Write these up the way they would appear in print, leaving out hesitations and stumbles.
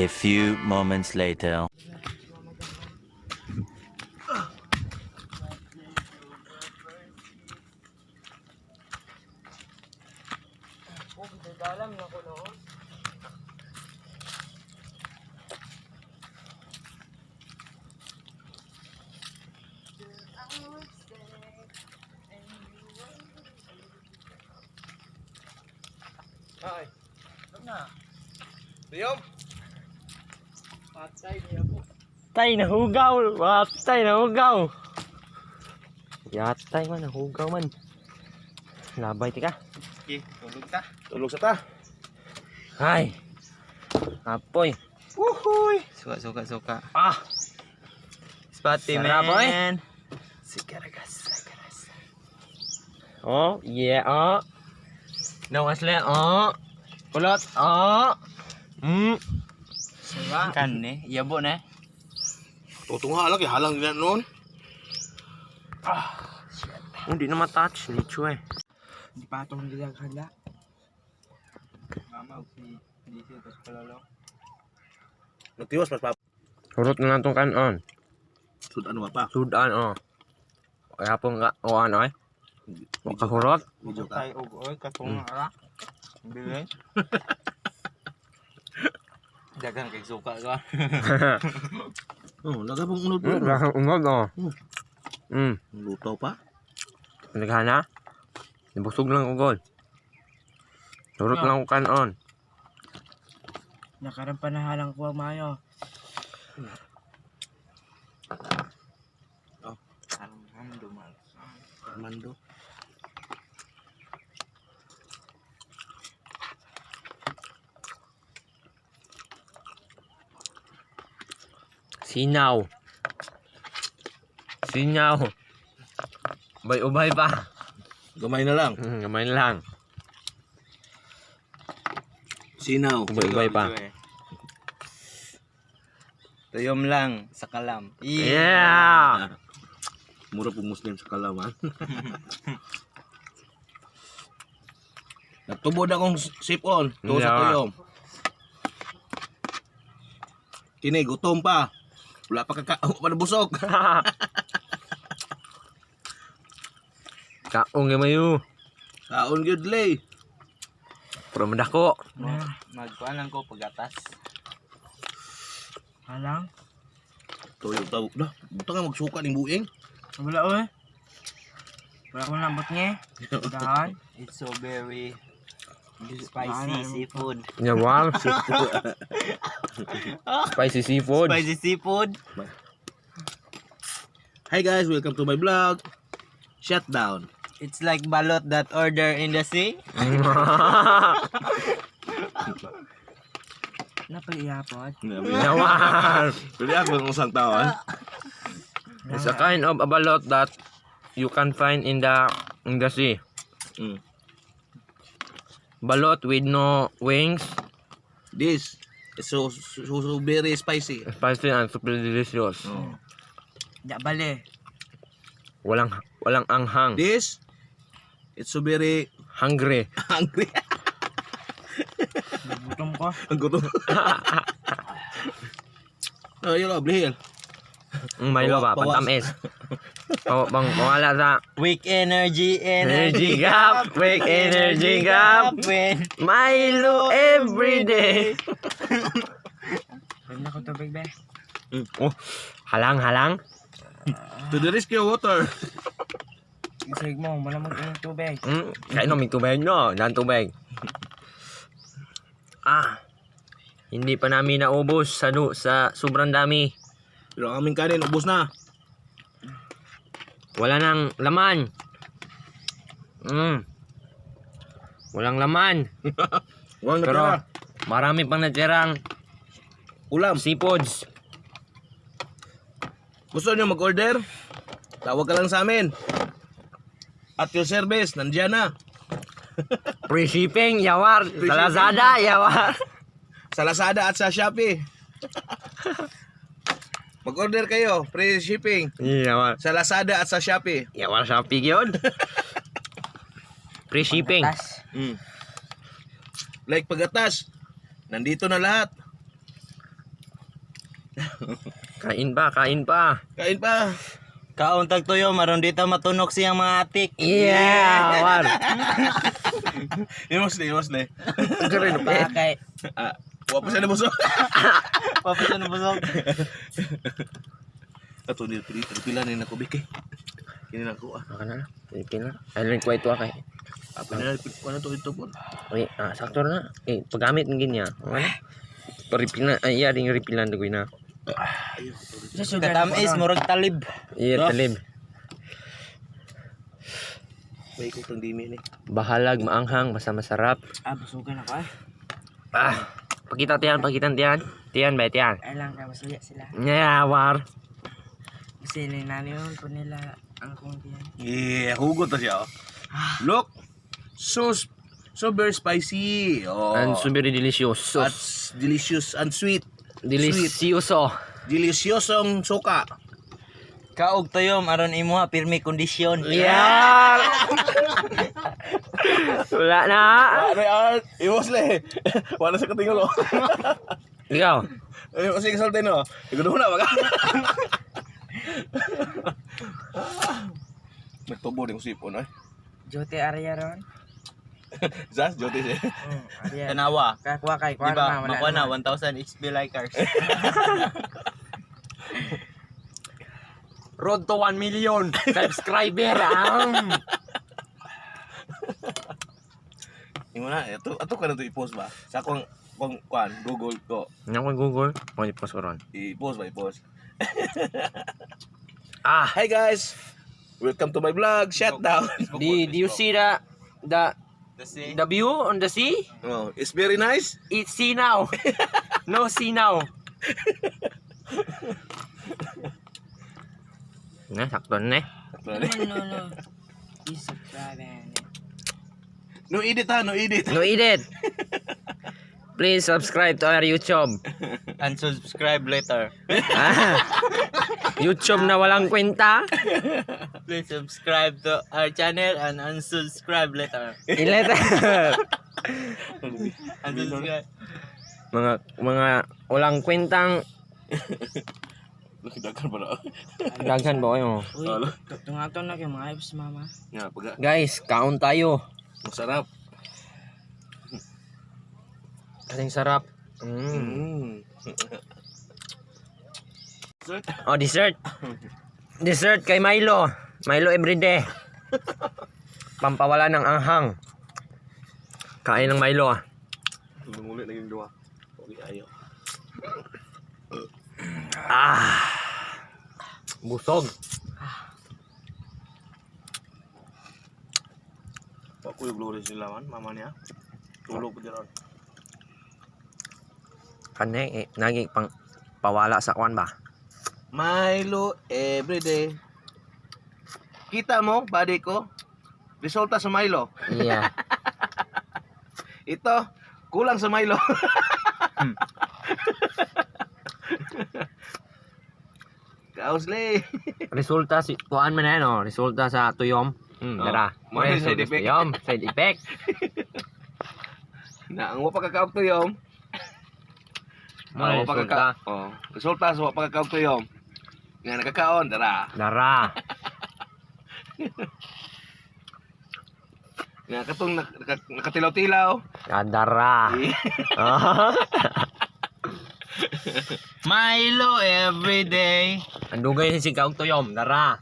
A few moments later. Ay. Na. Diyom. Patay niya po. Tay nahugaw, patay nahugaw. Yatay man nahugaw man. Labay tika. Okay, tulog ta. Tulog sa ta. Ay. Apoy. Wuhuy. Suka. Ah. Spotty Sarap, boy. man. Sikaragas. Oh, yeah, oh. No asle, oh. Kulot, oh. Sarap. Kan ne, yabo na. Tutungha lang, halang nila noon. Hindi na matouch ni Chue. Di pa itong gilaghala. Mama, hindi siya tapos palalo. Nagtiwas pas pa. Surot na lang tong kanon. Sudan mo pa. Sudan, oh. Kaya po nga, o ano eh. Makahurot. Medyo ka. Tay og katong ara. Bilay. Dagan kay suka ka. Oh, laga pong unod doon. Lahat unod, oh. Luto pa. Naghana. Nabusog lang ugol. Surot lang ko kanon. Nakarang panahalang ko mayo. Oh, Armando man. Armando. Sinaw. Ubay pa. Gamay na lang. Gamay lang. Sinaw. Ubay pa. Tuyom lang sa kalam. Yeah! Mura po Muslim sa Kalaman. Nagtubod akong sipon. Tuwa sa Yeah. tuyom. Kini, gutom pa. Wala pa kakao pa nabusog. Kaong yung mayo. Kaon gyud lay. Pero madako. Magkuan lang ko pagatas. Halang? Tuyom tawag na. Buta nga magsuka ning buing. Wala oy. Wala akong lambot niya. Dahan. It's so very spicy seafood. Nyawal. Spicy seafood. Spicy seafood. Hi guys, welcome to my vlog. Shutdown. It's like balot that order in the sea. Napaiapod. Nyawal. Pwede ako ng isang tao. It's a kind of a balot that you can find in the sea. Mm. Balot with no wings. This is so very spicy. Spicy and super delicious. Oh. Ya bale. Walang anghang. This it's so very Hungry. hungry. Gutom ko. Ang gutom. Oh, yun blihil. Milo ba? Bawas. Pantamis. Bang wala sa Weak energy. Energy gap. Weak energy gap. When Milo everyday. Ganda ko tubig be. Oh, halang. To the rescue water. Isig mo, malamang yung tubig. Kain naming tubig no. Dan tubig. Hindi pa namin naubos sa sobrang dami. Pero ang aming kanin, ubos na. Wala nang laman. Walang laman. Huwag na Pero pera. marami pang natirang Ulam. seafoods. Gusto nyo mag-order? Tawag ka lang sa amin. At your service, nandiyan na. Free shipping, yawar. Free Sa Lazada, yawar. Sa Lazada at sa Shopee. Mag-order kayo, free shipping. Yawar. Sa Lazada at sa Shopee. Yawar Shopee yun. Free shipping. Like pagatas, nandito na lahat. Kain pa, kain pa. Kain pa. Kaon tag tuyo maron dito matunok siyang mga atik. Yeah, war. Imos na. Garin pa. Bakay. Wapa siya na busog. Papasan na busog. Ato ni pila ni nako bike. Kini nako ah. Maka na. Pilipin na. Ay, ko ito kay. Apa na ano to ito po? Oy, sakto na. Paggamit ng ginya. Ano? Paripilan, ay, ring ripilan ko na. Katamis murag talib. Iya, talib. May kutang dimi ni. Bahalag, maanghang, basta masarap. Busugan ako eh. Pakita tiyan. Tiyan ba tiyan? Ay lang ka, masuya sila. Yeah, war. Kasi ninaniyon po nila ang kong tiyan. Yeah, hugot na siya. Oh. Look. So very spicy. Oh. And so very delicious. At delicious and sweet. Delicioso. Deliciosong suka. Kaog tuyo maron imo pirmi kondisyon. Yeah. Wala na. Art. Iwas le. Wala sa katingalo. Ikaw. Sige, salte no. Igudo na baga. Nagtubo din sipon ay. Jote area ron. Zas, jote siya. Area. Tanawa. Kakuha kay, Di kuha ba? na, Makuha na naman. 1,000 XP likers. Road to 1 million subscriber. Imo na, ato ka na to i-post ba? Sa akong kuan, Google ko. Nako Google. Mo i-post ko ron. I-post ba, i-post. Ah, Hi guys. Welcome to my vlog. Shutdown. do you see the view on the sea? Oh, it's very nice. It's sea now. No sea now. Na, sakto na eh. No. Please subscribe and No edit ha, no edit. No edit. Please subscribe to our YouTube. Unsubscribe later. YouTube na walang kwenta. Please subscribe to our channel and unsubscribe later. Ileta. Unsubscribe. mga walang kwentang Dagan pa na. daghan ba kayo? uy, Alo. tungato na kayo mga ibs mama. Nga, pagka. Guys, kaon tayo. Masarap. Kasing sarap. Oh, dessert. Dessert kay Milo. Milo everyday. Pampawala ng anghang. Kain ng Milo ah. Ngulit na yung dua. Okay, ayaw. Busog. Ako yung glorious nila man, mama niya. Tulog po dyan. Kanay naging pang pawala sa kwan ba? Milo everyday. Kita mo, body ko? Resulta sa Milo. Yeah. Ito, kulang sa Milo. Kausli. Resulta si kuan man na no, resulta sa tuyom. Dara. May side Resulta sa effect. tuyom, side effect. Na ang wapa kakaog to yom. May resulta. Resulta sa wapa kakaog to yom. Nga nakakaon, tara. Dara. Nga katong nakatilaw-tilaw. Dara. Milo everyday. Andugay si kaog tuyom, dara.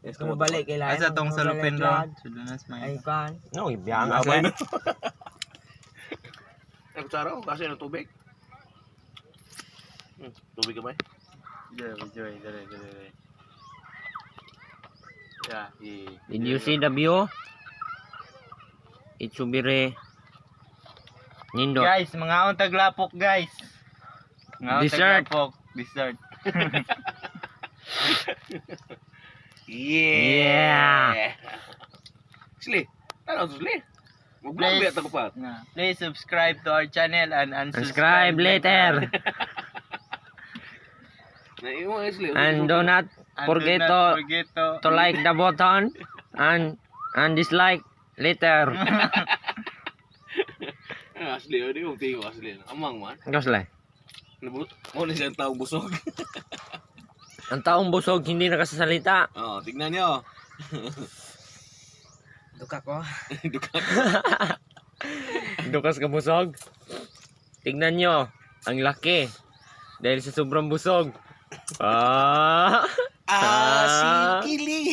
Yes, Kumabalik kailangan. Asa tong salupin ro. Sudunas Ay may. kan. No, ibiyang Gamay asa. no. Ako tsara, kasi ng tubig. Tubig kamay. Joy. Yeah, Did you see the view? Itsubire. Nindot. guys, mga untag lapok guys. Mga Dessert. untag lapok, dessert. Yeah. Sli. Ano to sli? Mag-vlog Please. ba ako pa? Please subscribe to our channel and Subscribe later. Na imo sli. And do not And forget do not forget to like the button and dislike later. Asli, di ko tingin asli. Amang man. Kaslay. Mo na siyang taong busog. Ang taong busog hindi nakasasalita. Oh, tignan niyo. Duka ko. Dukas ka busog. Tignan nyo, ang laki. Dahil sa sobrang busog. Ah! Ah, si Kili.